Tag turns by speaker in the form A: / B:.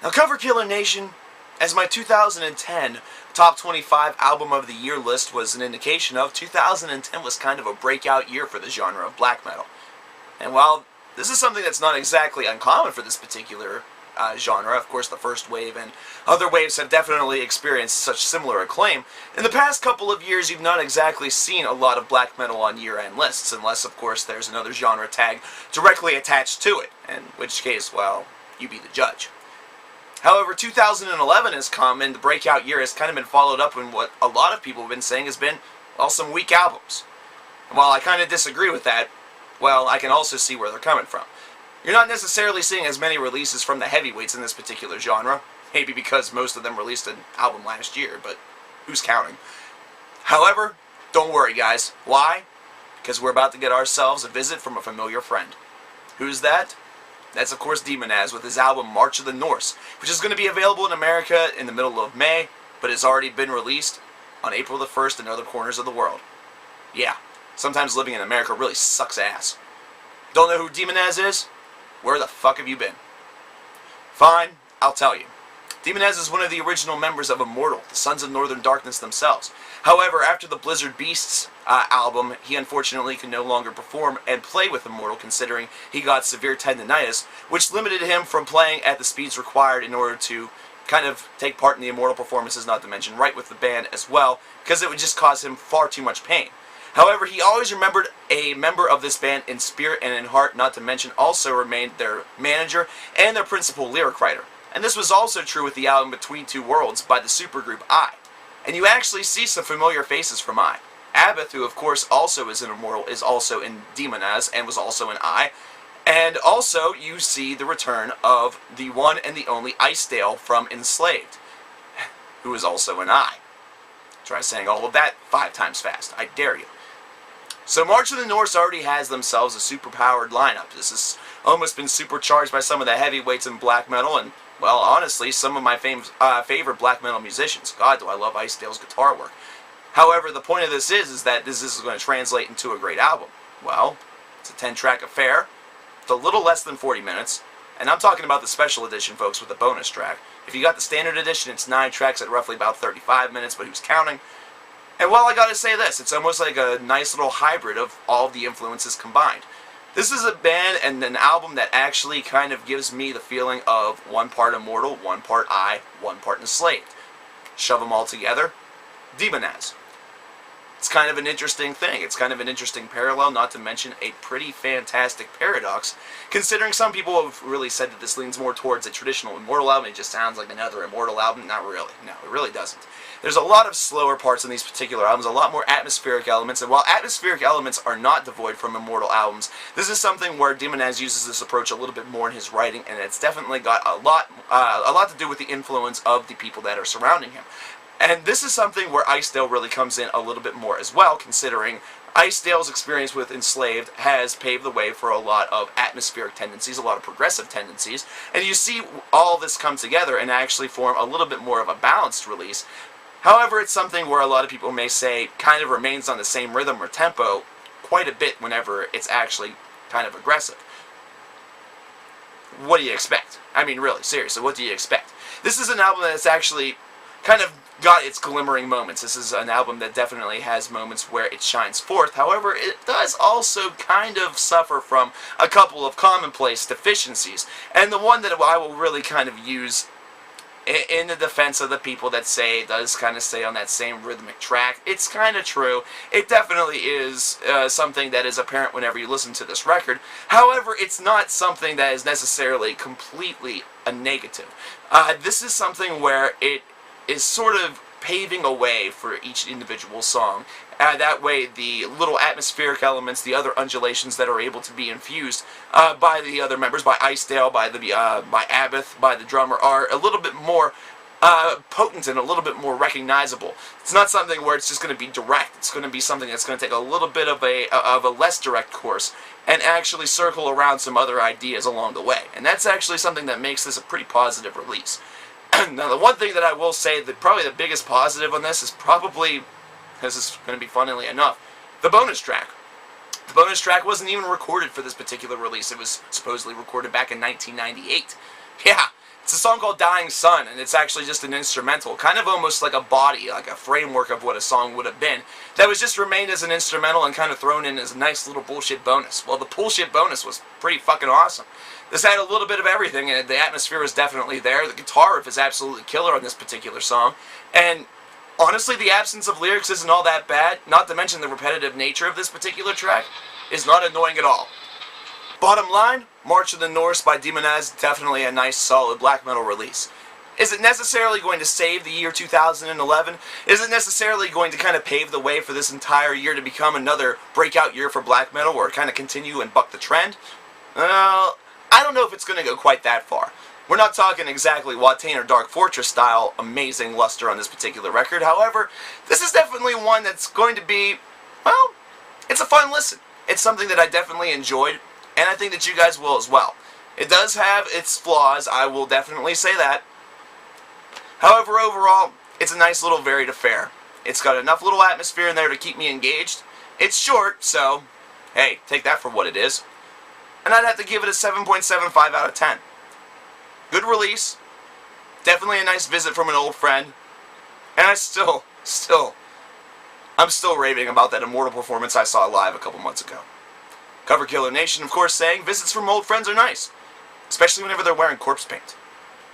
A: Now, Coverkillernation, as my 2010 Top 25 Album of the Year list was an indication of, 2010 was kind of a breakout year for the genre of black metal. And while this is something that's not exactly uncommon for this particular genre, of course the first wave and other waves have definitely experienced such similar acclaim, in the past couple of years you've not exactly seen a lot of black metal on year-end lists, unless of course there's another genre tag directly attached to it, in which case, well, you be the judge. However, 2011 has come, and the breakout year has kind of been followed up in what a lot of people have been saying has been, well, some weak albums. And while I kind of disagree with that, well, I can also see where they're coming from. You're not necessarily seeing as many releases from the heavyweights in this particular genre, maybe because most of them released an album last year, but who's counting? However, don't worry guys. Why? Because we're about to get ourselves a visit from a familiar friend. Who's that? That's of course Demonaz with his album March of the Norse, which is going to be available in America in the middle of May, but has already been released on April the 1st in other corners of the world. Yeah, sometimes living in America really sucks ass. Don't know who Demonaz is? Where the fuck have you been? Fine, I'll tell you. Demonaz is one of the original members of Immortal, the Sons of Northern Darkness themselves. However, after the Blizzard Beasts album, he unfortunately could no longer perform and play with Immortal, considering he got severe tendinitis, which limited him from playing at the speeds required in order to kind of take part in the Immortal performances, not to mention write with the band as well, because it would just cause him far too much pain. However, he always remembered a member of this band in spirit and in heart, not to mention also remained their manager and their principal lyric writer. And this was also true with the album Between Two Worlds by the supergroup I. And you actually see some familiar faces from I. Abboth, who of course also is in Immortal, is also in Demonaz and was also in I. And also you see the return of the one and the only Ice Dale from Enslaved, who is also in I. Try saying all of that 5 times fast. I dare you. So March of the Norse already has themselves a super-powered lineup. This has almost been supercharged by some of the heavyweights in black metal, and, well, honestly, some of my favorite black metal musicians. God, do I love Ice Dale's guitar work. However, the point of this is that this is going to translate into a great album. Well, it's a 10-track affair. It's a little less than 40 minutes. And I'm talking about the special edition, folks, with the bonus track. If you got the standard edition, it's 9 tracks at roughly about 35 minutes, but who's counting? And well, I gotta say this, it's almost like a nice little hybrid of all of the influences combined. This is a band and an album that actually kind of gives me the feeling of one part Immortal, one part I, one part Enslaved. Shove them all together, Demonaz. It's kind of an interesting thing. It's kind of an interesting parallel, not to mention a pretty fantastic paradox, considering some people have really said that this leans more towards a traditional Immortal album. It just sounds like another Immortal album. Not really. No, it really doesn't. There's a lot of slower parts in these particular albums, a lot more atmospheric elements, and while atmospheric elements are not devoid from Immortal albums, this is something where Demonaz uses this approach a little bit more in his writing, and it's definitely got a lot to do with the influence of the people that are surrounding him. And this is something where Ice Dale really comes in a little bit more as well, considering Ice Dale's experience with Enslaved has paved the way for a lot of atmospheric tendencies, a lot of progressive tendencies, and you see all this come together and actually form a little bit more of a balanced release. However, it's something where a lot of people may say kind of remains on the same rhythm or tempo quite a bit whenever it's actually kind of aggressive. What do you expect? I mean, really, seriously, what do you expect? This is an album that's actually kind of got its glimmering moments. This is an album that definitely has moments where it shines forth. However, it does also kind of suffer from a couple of commonplace deficiencies. And the one that I will really kind of use in the defense of the people that say it does kind of stay on that same rhythmic track, it's kind of true. It definitely is something that is apparent whenever you listen to this record. However, it's not something that is necessarily completely a negative. This is something where it is sort of paving a way for each individual song. That way, the little atmospheric elements, the other undulations that are able to be infused by the other members, by Ice Dale, by Abboth, by the drummer, are a little bit more potent and a little bit more recognizable. It's not something where it's just going to be direct. It's going to be something that's going to take a little bit of a less direct course and actually circle around some other ideas along the way. And that's actually something that makes this a pretty positive release. Now, the one thing that I will say that probably the biggest positive on this is probably, this is going to be funnily enough, the bonus track. The bonus track wasn't even recorded for this particular release. It was supposedly recorded back in 1998. Yeah, It's a song called Dying Sun, and it's actually just an instrumental, kind of almost like a body, like a framework of what a song would have been, that was just remained as an instrumental and kind of thrown in as a nice little bullshit bonus. Well, the bullshit bonus was pretty fucking awesome. This had a little bit of everything, and the atmosphere was definitely there. The guitar riff is absolutely killer on this particular song, and honestly, the absence of lyrics isn't all that bad, not to mention the repetitive nature of this particular track is not annoying at all. Bottom line, March of the Norse by Demonaz, definitely a nice, solid black metal release. Is it necessarily going to save the year 2011? Is it necessarily going to kind of pave the way for this entire year to become another breakout year for black metal, or kind of continue and buck the trend? I don't know if it's going to go quite that far. We're not talking exactly Watain or Dark Fortress style amazing luster on this particular record. However, this is definitely one that's going to be, well, it's a fun listen. It's something that I definitely enjoyed, and I think that you guys will as well. It does have its flaws, I will definitely say that. However, overall, it's a nice little varied affair. It's got enough little atmosphere in there to keep me engaged. It's short, so, hey, take that for what it is. And I'd have to give it a 7.75 out of 10. Good release. Definitely a nice visit from an old friend. And I'm still raving about that Immortal performance I saw live a couple months ago. Coverkillernation, of course, saying visits from old friends are nice, especially whenever they're wearing corpse paint.